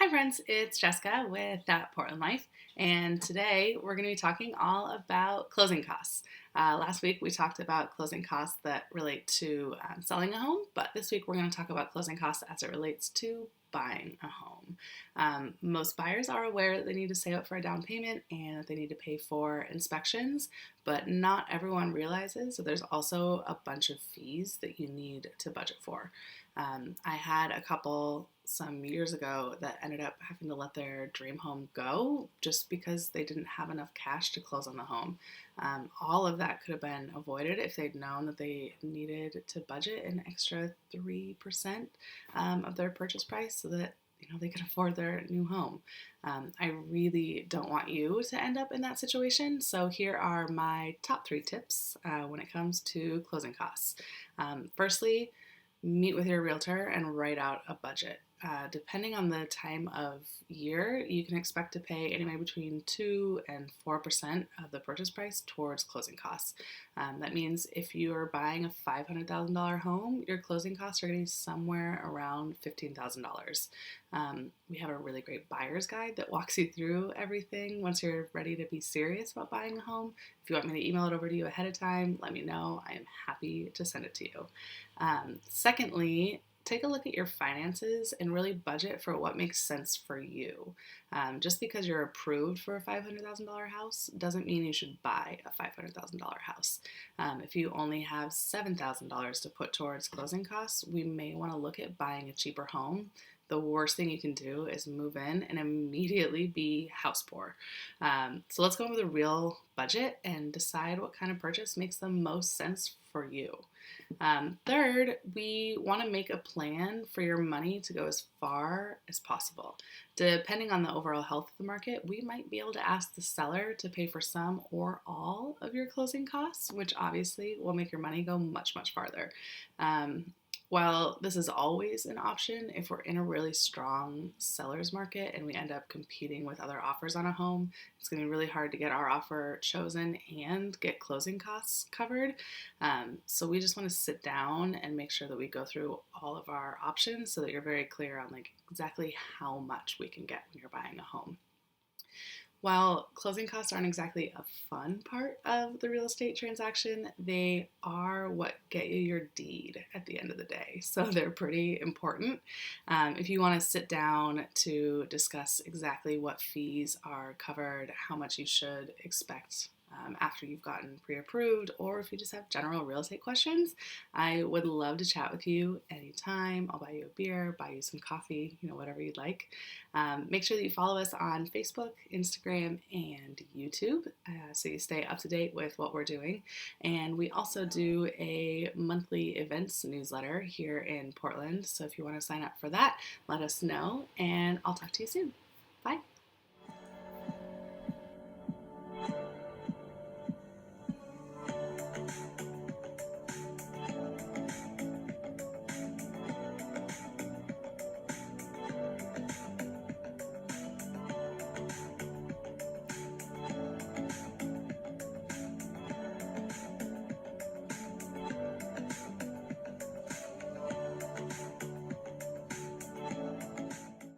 Hi friends, it's Jessica with Portland Life, and today we're going to be talking all about closing costs. Last week we talked about closing costs that relate to selling a home, but this week we're going to talk about closing costs as it relates to buying a home. Most buyers are aware that they need to save up for a down payment and that they need to pay for inspections, but not everyone realizes that there's also a bunch of fees that you need to budget for. I had a couple some years ago that ended up having to let their dream home go just because they didn't have enough cash to close on the home. All of that could have been avoided if they'd known that they needed to budget an extra 3% of their purchase price so that they could afford their new home. I really don't want you to end up in that situation, so here are my top 3 tips when it comes to closing costs. Firstly, meet with your realtor and write out a budget. Depending on the time of year, you can expect to pay anywhere between 2 and 4% of the purchase price towards closing costs. That means if you are buying a $500,000 home, your closing costs are going to be somewhere around $15,000. We have a really great buyer's guide that walks you through everything once you're ready to be serious about buying a home. If you want me to email it over to you ahead of time, let me know. I am happy to send it to you. Secondly, take a look at your finances and really budget for what makes sense for you. Just because you're approved for a $500,000 house doesn't mean you should buy a $500,000 house. If you only have $7,000 to put towards closing costs, we may want to look at buying a cheaper home. The worst thing you can do is move in and immediately be house poor. So let's go over the real budget and decide what kind of purchase makes the most sense for you. Third, we want to make a plan for your money to go as far as possible. Depending on the overall health of the market, we might be able to ask the seller to pay for some or all of your closing costs, which obviously will make your money go much, much farther. While this is always an option, if we're in a really strong seller's market and we end up competing with other offers on a home, it's going to be really hard to get our offer chosen and get closing costs covered. So we just want to sit down and make sure that we go through all of our options so that you're very clear on exactly how much we can get when you're buying a home. While closing costs aren't exactly a fun part of the real estate transaction, they are what get you your deed at the end of the day. So they're pretty important. If you want to sit down to discuss exactly what fees are covered, how much you should expect after you've gotten pre-approved, or if you just have general real estate questions, I would love to chat with you anytime. I'll buy you a beer, buy you some coffee, whatever you'd like. Make sure that you follow us on Facebook, Instagram, and YouTube so you stay up to date with what we're doing. And we also do a monthly events newsletter here in Portland. So if you want to sign up for that, let us know, and I'll talk to you soon. Bye.